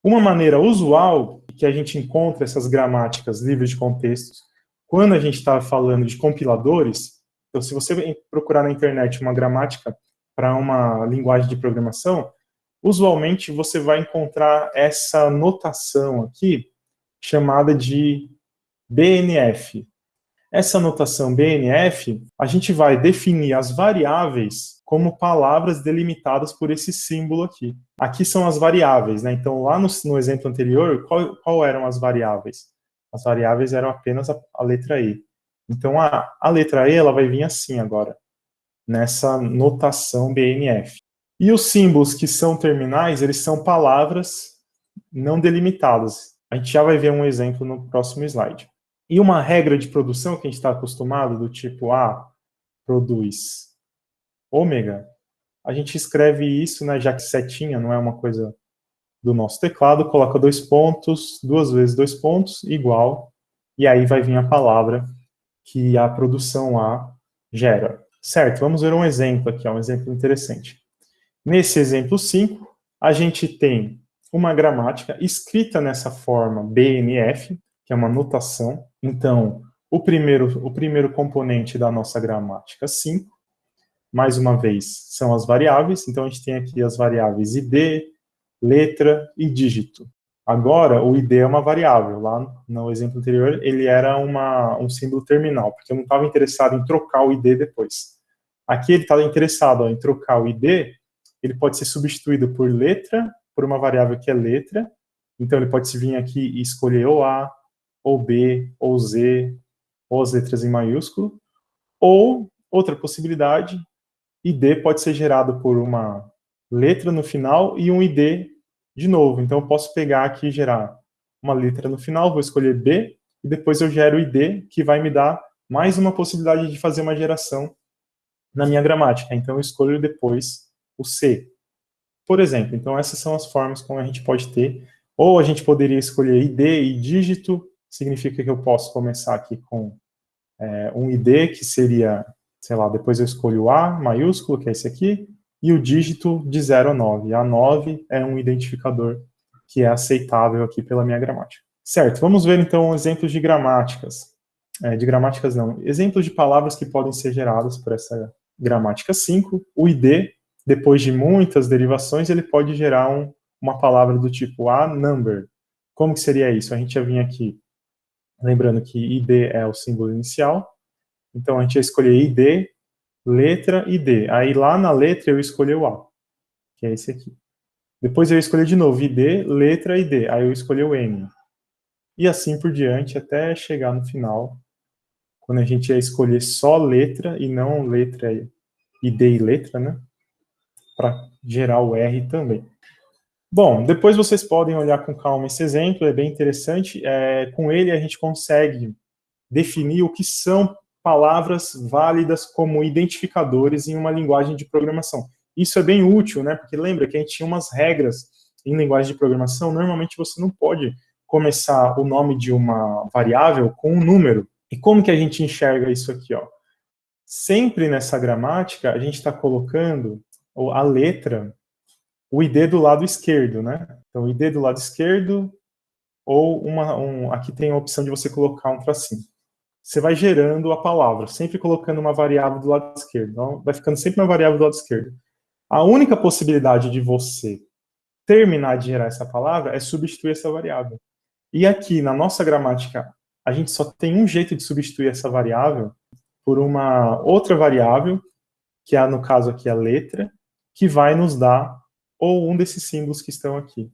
Uma maneira usual que a gente encontra essas gramáticas livres de contextos, quando a gente está falando de compiladores, então se você procurar na internet uma gramática para uma linguagem de programação, usualmente você vai encontrar essa notação aqui, chamada de BNF. Essa notação BNF, a gente vai definir as variáveis como palavras delimitadas por esse símbolo aqui. Aqui são as variáveis, né? Então, lá no exemplo anterior, qual eram as variáveis? As variáveis eram apenas a letra E. Então, a letra E ela vai vir assim agora, nessa notação BNF. E os símbolos que são terminais, eles são palavras não delimitadas. A gente já vai ver um exemplo no próximo slide. E uma regra de produção que a gente está acostumado, do tipo A produz ômega, a gente escreve isso, né, já que setinha não é uma coisa do nosso teclado, coloca 2 pontos, 2 vezes 2 pontos, igual, e aí vai vir a palavra que a produção A gera. Certo, vamos ver um exemplo aqui, um exemplo interessante. Nesse exemplo 5, a gente tem uma gramática escrita nessa forma BNF, que é uma notação. Então, o primeiro componente da nossa gramática 5, mais uma vez, são as variáveis. Então, a gente tem aqui as variáveis ID, letra e dígito. Agora, o ID é uma variável. Lá no exemplo anterior, ele era um símbolo terminal, porque eu não estava interessado em trocar o ID depois. Aqui ele está interessado em trocar o ID, ele pode ser substituído por letra, por uma variável que é letra. Então, ele pode se vir aqui e escolher ou A, ou B, ou Z, ou as letras em maiúsculo. Ou, outra possibilidade, ID pode ser gerado por uma letra no final e um ID de novo. Então, eu posso pegar aqui e gerar uma letra no final, vou escolher B, e depois eu gero o ID, que vai me dar mais uma possibilidade de fazer uma geração na minha gramática. Então, eu escolho depois o C, por exemplo. Então, essas são as formas como a gente pode ter. Ou a gente poderia escolher ID e dígito, significa que eu posso começar aqui com um ID, que seria, sei lá, depois eu escolho o A maiúsculo, que é esse aqui, e o dígito de 0 a 9. A 9 é um identificador que é aceitável aqui pela minha gramática. Certo, vamos ver então exemplos de gramáticas. De gramáticas não, exemplos de palavras que podem ser geradas por essa gramática 5. O ID, depois de muitas derivações, ele pode gerar uma palavra do tipo a number. Como que seria isso? A gente já vinha aqui, lembrando que ID é o símbolo inicial, então a gente ia escolher ID, letra e D. Aí lá na letra eu escolhi o A, que é esse aqui. Depois eu escolhi de novo ID, letra e D. Aí eu escolhi o N. E assim por diante até chegar no final, quando a gente ia escolher só letra e não letra ID e letra, né? Para gerar o R também. Bom, depois vocês podem olhar com calma esse exemplo, é bem interessante. Com ele a gente consegue definir o que são palavras válidas como identificadores em uma linguagem de programação. Isso é bem útil, né? Porque lembra que a gente tinha umas regras em linguagem de programação. Normalmente você não pode começar o nome de uma variável com um número. E como que a gente enxerga isso aqui, ó? Sempre nessa gramática, a gente está colocando a letra, o ID do lado esquerdo, né? Então, o ID do lado esquerdo, ou aqui tem a opção de você colocar um tracinho. Você vai gerando a palavra, sempre colocando uma variável do lado esquerdo. Então, vai ficando sempre uma variável do lado esquerdo. A única possibilidade de você terminar de gerar essa palavra é substituir essa variável. E aqui, na nossa gramática, a gente só tem um jeito de substituir essa variável por uma outra variável, que é, no caso aqui, a letra, que vai nos dar ou um desses símbolos que estão aqui.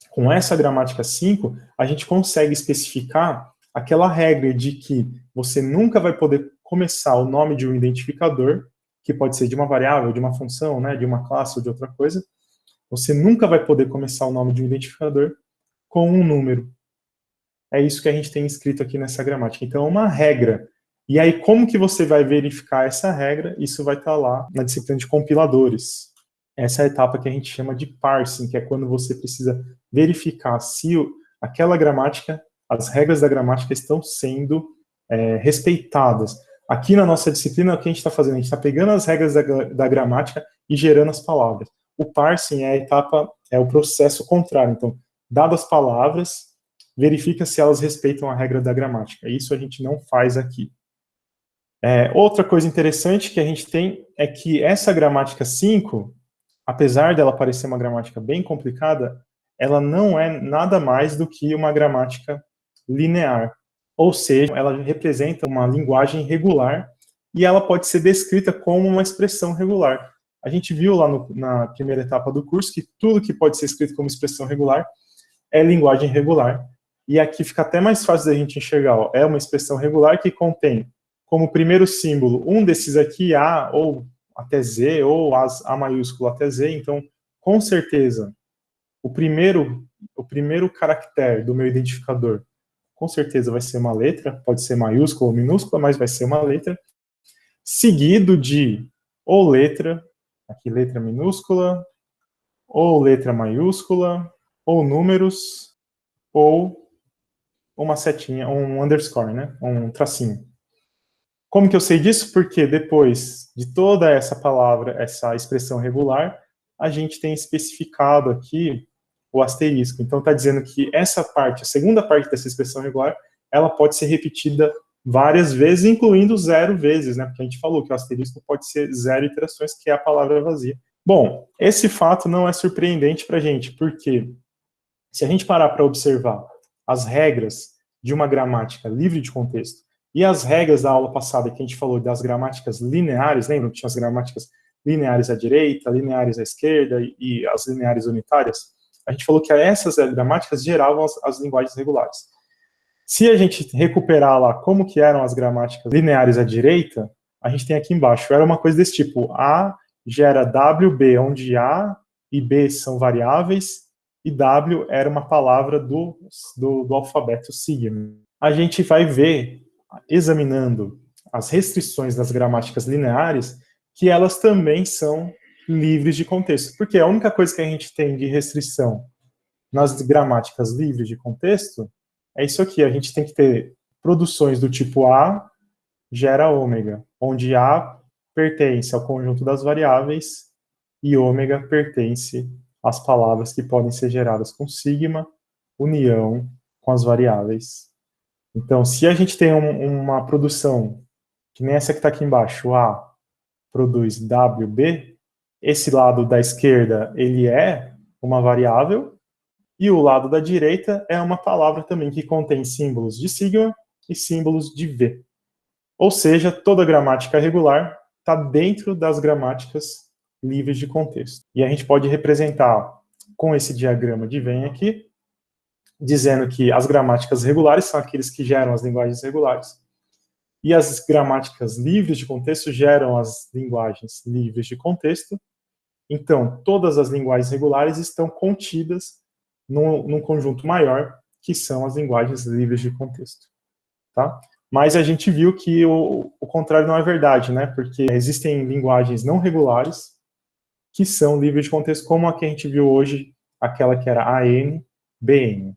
Com essa gramática 5, a gente consegue especificar aquela regra de que você nunca vai poder começar o nome de um identificador, que pode ser de uma variável, de uma função, né, de uma classe ou de outra coisa. Você nunca vai poder começar o nome de um identificador com um número. É isso que a gente tem escrito aqui nessa gramática. Então, é uma regra. E aí, como que você vai verificar essa regra? Isso vai estar lá na disciplina de compiladores. Essa é a etapa que a gente chama de parsing, que é quando você precisa verificar se aquela gramática, as regras da gramática estão sendo respeitadas. Aqui na nossa disciplina, o que a gente está fazendo? A gente está pegando as regras da gramática e gerando as palavras. O parsing é a etapa, é o processo contrário. Então, dadas as palavras, verifica se elas respeitam a regra da gramática. Isso a gente não faz aqui. Outra coisa interessante que a gente tem é que essa gramática 5, apesar dela parecer uma gramática bem complicada, ela não é nada mais do que uma gramática linear. Ou seja, ela representa uma linguagem regular e ela pode ser descrita como uma expressão regular. A gente viu lá na primeira etapa do curso que tudo que pode ser escrito como expressão regular é linguagem regular. E aqui fica até mais fácil da gente enxergar. Ó, é uma expressão regular que contém como primeiro símbolo um desses aqui, A ou até Z, ou A maiúsculo até Z. Então, com certeza, o primeiro caractere do meu identificador, com certeza vai ser uma letra, pode ser maiúscula ou minúscula, mas vai ser uma letra, seguido de ou letra, aqui letra minúscula, ou letra maiúscula, ou números, ou uma setinha, um underscore, né? Um tracinho. Como que eu sei disso? Porque depois de toda essa palavra, essa expressão regular, a gente tem especificado aqui o asterisco. Então está dizendo que essa parte, a segunda parte dessa expressão regular, ela pode ser repetida várias vezes, incluindo 0 vezes, né? Porque a gente falou que o asterisco pode ser 0 iterações, que é a palavra vazia. Bom, esse fato não é surpreendente para a gente, porque se a gente parar para observar as regras de uma gramática livre de contexto e as regras da aula passada que a gente falou das gramáticas lineares, lembram que tinha as gramáticas lineares à direita, lineares à esquerda e as lineares unitárias? A gente falou que essas gramáticas geravam as linguagens regulares. Se a gente recuperar lá como que eram as gramáticas lineares à direita, a gente tem aqui embaixo, era uma coisa desse tipo, A gera WB, onde A e B são variáveis, e W era uma palavra do alfabeto sigma. A gente vai ver, examinando as restrições das gramáticas lineares, que elas também são livres de contexto, porque a única coisa que a gente tem de restrição nas gramáticas livres de contexto é isso aqui, a gente tem que ter produções do tipo A gera ômega, onde A pertence ao conjunto das variáveis e ômega pertence às palavras que podem ser geradas com sigma, união com as variáveis. Então, se a gente tem uma produção, que nem essa que está aqui embaixo, A produz WB, esse lado da esquerda, ele é uma variável, e o lado da direita é uma palavra também que contém símbolos de sigma e símbolos de V. Ou seja, toda gramática regular está dentro das gramáticas livres de contexto. E a gente pode representar com esse diagrama de Venn aqui, dizendo que as gramáticas regulares são aqueles que geram as linguagens regulares, e as gramáticas livres de contexto geram as linguagens livres de contexto. Então, todas as linguagens regulares estão contidas num conjunto maior, que são as linguagens livres de contexto. Tá? Mas a gente viu que o contrário não é verdade, né? Porque existem linguagens não regulares que são livres de contexto, como a que a gente viu hoje, aquela que era AN, BN.